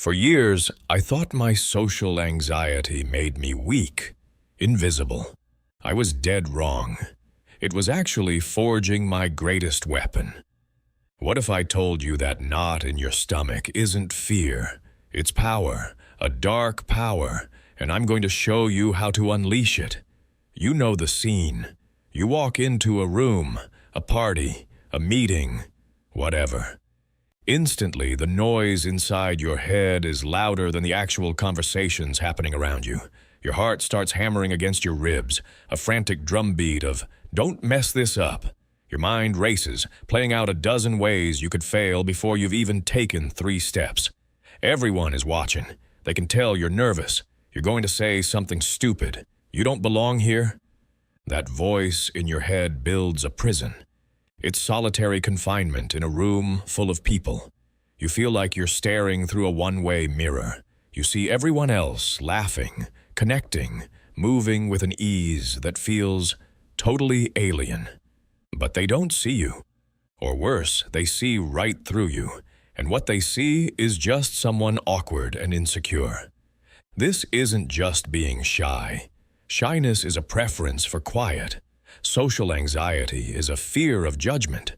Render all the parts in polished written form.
For years, I thought my social anxiety made me weak, invisible. I was dead wrong. It was actually forging my greatest weapon. What if I told you that knot in your stomach isn't fear? It's power, a dark power, and I'm going to show you how to unleash it. You know the scene. You walk into a room, a party, a meeting, whatever. Instantly, the noise inside your head is louder than the actual conversations happening around you. Your heart starts hammering against your ribs, a frantic drumbeat of, "Don't mess this up." Your mind races, playing out a dozen ways you could fail before you've even taken 3 steps. Everyone is watching. They can tell you're nervous. You're going to say something stupid. You don't belong here. That voice in your head builds a prison. It's solitary confinement in a room full of people. You feel like you're staring through a one-way mirror. You see everyone else laughing, connecting, moving with an ease that feels totally alien. But they don't see you. Or worse, they see right through you. And what they see is just someone awkward and insecure. This isn't just being shy. Shyness is a preference for quiet. Social anxiety is a fear of judgment.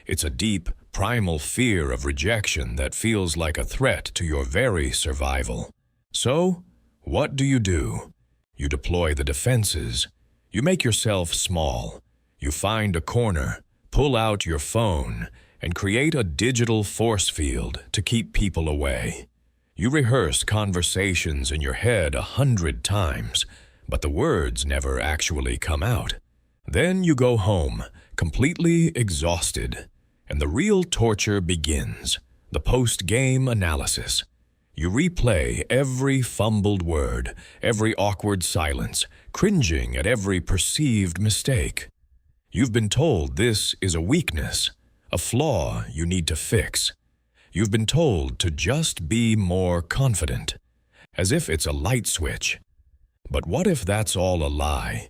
It's a deep, primal fear of rejection that feels like a threat to your very survival. So, what do? You deploy the defenses. You make yourself small. You find a corner, pull out your phone, and create a digital force field to keep people away. You rehearse conversations in your head 100 times, but the words never actually come out. Then you go home, completely exhausted, and the real torture begins, the post-game analysis. You replay every fumbled word, every awkward silence, cringing at every perceived mistake. You've been told this is a weakness, a flaw you need to fix. You've been told to just be more confident, as if it's a light switch. But what if that's all a lie?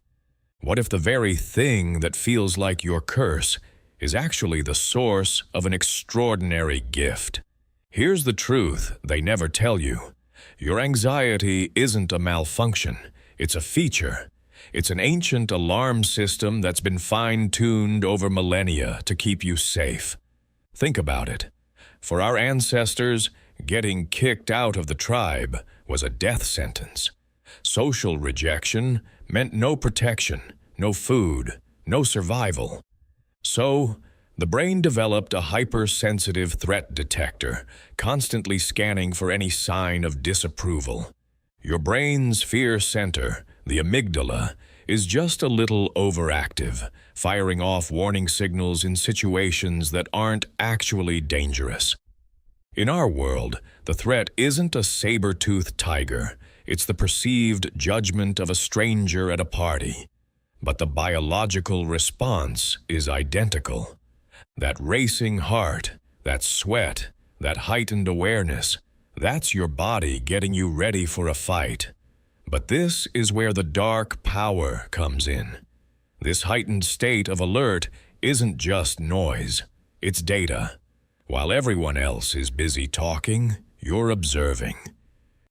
What if the very thing that feels like your curse is actually the source of an extraordinary gift? Here's the truth they never tell you. Your anxiety isn't a malfunction. It's a feature. It's an ancient alarm system that's been fine-tuned over millennia to keep you safe. Think about it. For our ancestors, getting kicked out of the tribe was a death sentence. Social rejection meant no protection, no food, no survival. So, the brain developed a hypersensitive threat detector, constantly scanning for any sign of disapproval. Your brain's fear center, the amygdala, is just a little overactive, firing off warning signals in situations that aren't actually dangerous. In our world, the threat isn't a saber-toothed tiger. It's the perceived judgment of a stranger at a party. But the biological response is identical. That racing heart, that sweat, that heightened awareness, that's your body getting you ready for a fight. But this is where the dark power comes in. This heightened state of alert isn't just noise, it's data. While everyone else is busy talking, you're observing.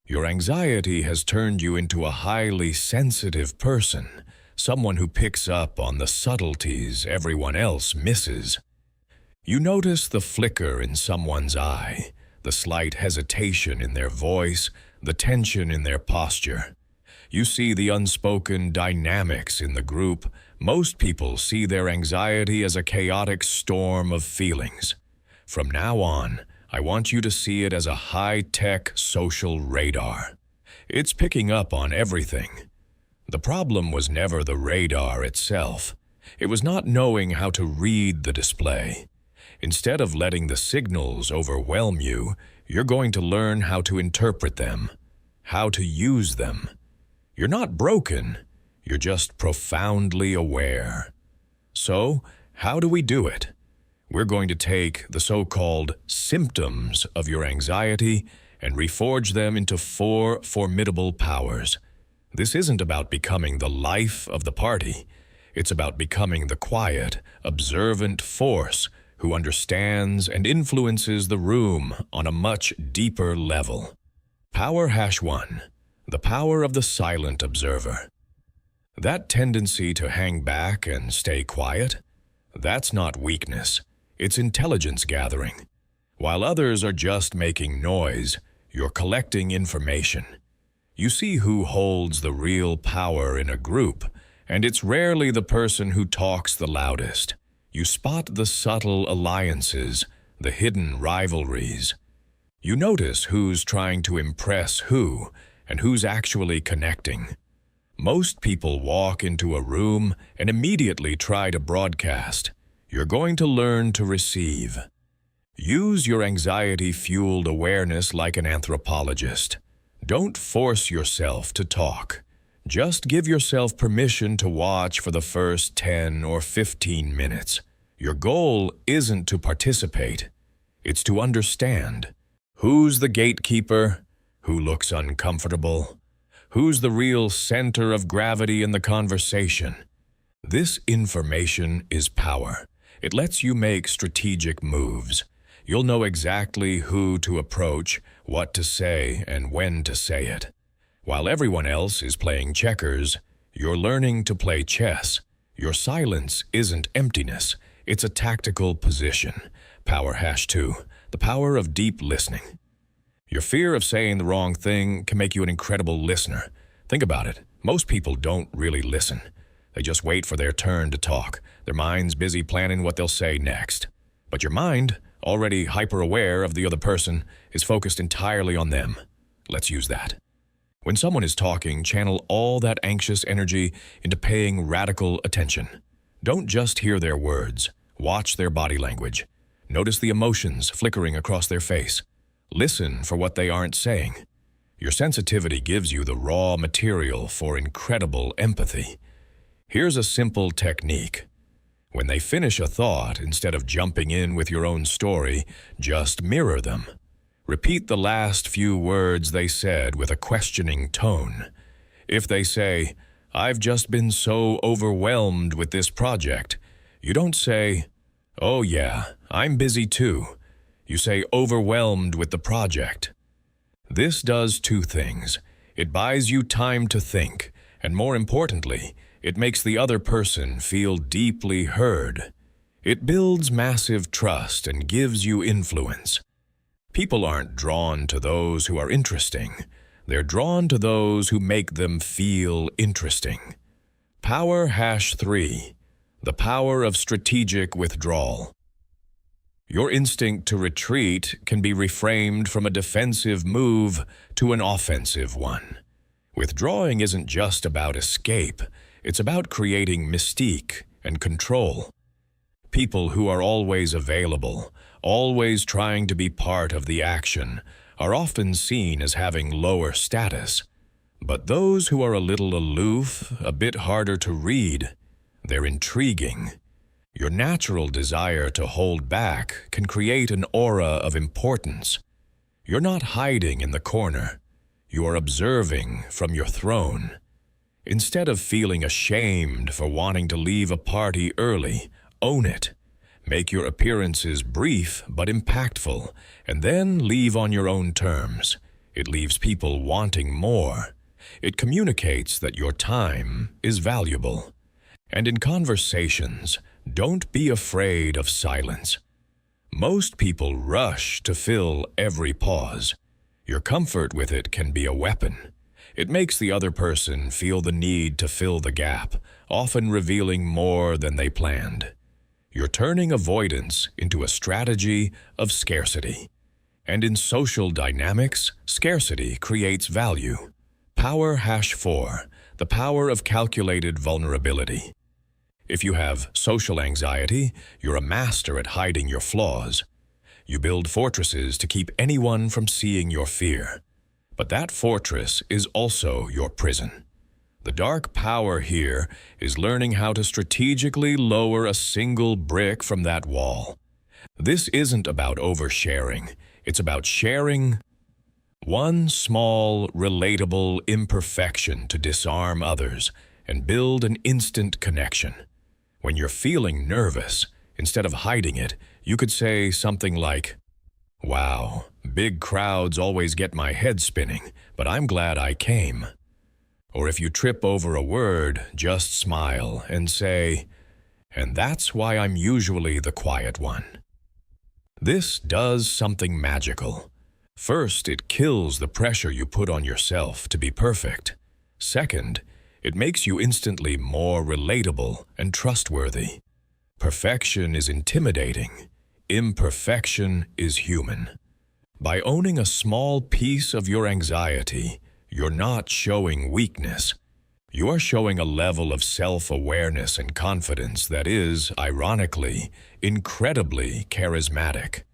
Your anxiety has turned you into a highly sensitive person, someone who picks up on the subtleties everyone else misses. You notice the flicker in someone's eye, the slight hesitation in their voice, the tension in their posture. You see the unspoken dynamics in the group. Most people see their anxiety as a chaotic storm of feelings. From now on, I want you to see it as a high-tech social radar. It's picking up on everything. The problem was never the radar itself. It was not knowing how to read the display. Instead of letting the signals overwhelm you, you're going to learn how to interpret them, how to use them. You're not broken, you're just profoundly aware. So, how do we do it? We're going to take the so-called symptoms of your anxiety and reforge them into 4 formidable powers. This isn't about becoming the life of the party. It's about becoming the quiet, observant force who understands and influences the room on a much deeper level. Power hash 1. The power of the silent observer. That tendency to hang back and stay quiet, that's not weakness, it's intelligence gathering. While others are just making noise, you're collecting information. You see who holds the real power in a group, and it's rarely the person who talks the loudest. You spot the subtle alliances, the hidden rivalries. You notice who's trying to impress who, and who's actually connecting. Most people walk into a room and immediately try to broadcast. You're going to learn to receive. Use your anxiety-fueled awareness like an anthropologist. Don't force yourself to talk. Just give yourself permission to watch for the first 10 or 15 minutes. Your goal isn't to participate. It's to understand. Who's the gatekeeper? Who looks uncomfortable? Who's the real center of gravity in the conversation? This information is power. It lets you make strategic moves. You'll know exactly who to approach, what to say, and when to say it. While everyone else is playing checkers, you're learning to play chess. Your silence isn't emptiness, it's a tactical position. Power hash 2, the power of deep listening. Your fear of saying the wrong thing can make you an incredible listener. Think about it. Most people don't really listen. They just wait for their turn to talk. Their mind's busy planning what they'll say next. But your mind, already hyper-aware of the other person, is focused entirely on them. Let's use that. When someone is talking, channel all that anxious energy into paying radical attention. Don't just hear their words. Watch their body language. Notice the emotions flickering across their face. Listen for what they aren't saying. Your sensitivity gives you the raw material for incredible empathy. Here's a simple technique. When they finish a thought, instead of jumping in with your own story, just mirror them. Repeat the last few words they said with a questioning tone. If they say, "I've just been so overwhelmed with this project," you don't say, "Oh yeah, I'm busy too." You say, "overwhelmed with the project." This does two things. It buys you time to think, and more importantly, it makes the other person feel deeply heard. It builds massive trust and gives you influence. People aren't drawn to those who are interesting. They're drawn to those who make them feel interesting. Power hash 3, the power of strategic withdrawal. Your instinct to retreat can be reframed from a defensive move to an offensive one. Withdrawing isn't just about escape. It's about creating mystique and control. People who are always available, always trying to be part of the action, are often seen as having lower status. But those who are a little aloof, a bit harder to read, they're intriguing. Your natural desire to hold back can create an aura of importance. You're not hiding in the corner. You are observing from your throne. Instead of feeling ashamed for wanting to leave a party early, own it. Make your appearances brief but impactful, and then leave on your own terms. It leaves people wanting more. It communicates that your time is valuable. And in conversations, don't be afraid of silence. Most people rush to fill every pause. Your comfort with it can be a weapon. It makes the other person feel the need to fill the gap, often revealing more than they planned. You're turning avoidance into a strategy of scarcity. And in social dynamics, scarcity creates value. Power hash 4, the power of calculated vulnerability. If you have social anxiety, you're a master at hiding your flaws. You build fortresses to keep anyone from seeing your fear. But that fortress is also your prison. The dark power here is learning how to strategically lower a single brick from that wall. This isn't about oversharing. It's about sharing one small, relatable imperfection to disarm others and build an instant connection. When you're feeling nervous, instead of hiding it, you could say something like, "Wow, Big crowds always get my head spinning, but I'm glad I came. Or if you trip over a word, just smile and say, and that's why I'm usually the quiet one. This does something magical. First, it kills the pressure you put on yourself to be perfect. Second, it makes you instantly more relatable and trustworthy. Perfection is intimidating. Imperfection is human. By owning a small piece of your anxiety, you're not showing weakness. You are showing a level of self-awareness and confidence that is, ironically, incredibly charismatic.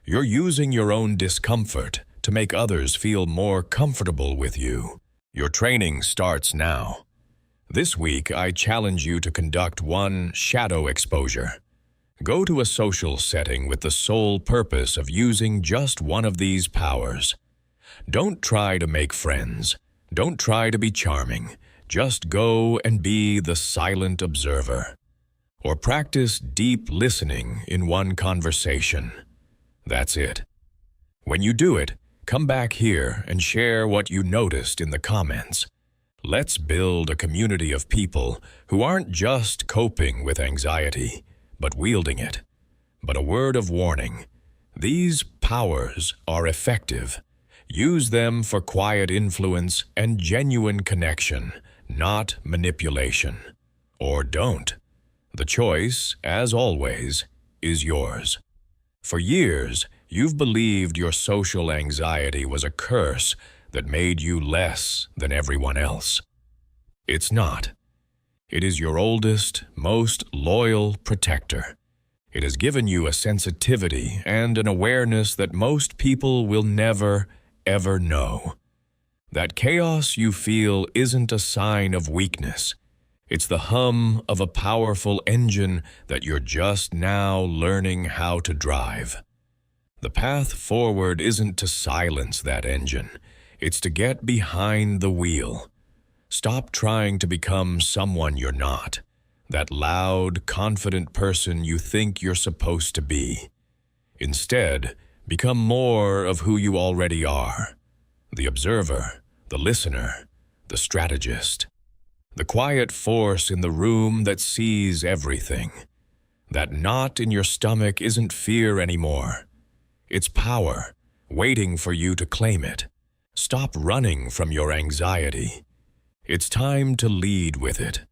You're using your own discomfort to make others feel more comfortable with you. Your training starts now. This week, I challenge you to conduct one shadow exposure. Go to a social setting with the sole purpose of using just one of these powers. Don't try to make friends. Don't try to be charming. Just go and be the silent observer. Or practice deep listening in one conversation. That's it. When you do it, come back here and share what you noticed in the comments. Let's build a community of people who aren't just coping with anxiety, but wielding it. But a word of warning, these powers are effective. Use them for quiet influence and genuine connection, not manipulation. Or don't. The choice, as always, is yours. For years, you've believed your social anxiety was a curse that made you less than everyone else. It's not. It is your oldest, most loyal protector. It has given you a sensitivity and an awareness that most people will never, ever know. That chaos you feel isn't a sign of weakness. It's the hum of a powerful engine that you're just now learning how to drive. The path forward isn't to silence that engine. It's to get behind the wheel. Stop trying to become someone you're not, that loud, confident person you think you're supposed to be. Instead, become more of who you already are. The observer, the listener, the strategist. The quiet force in the room that sees everything. That knot in your stomach isn't fear anymore. It's power, waiting for you to claim it. Stop running from your anxiety. It's time to lead with it.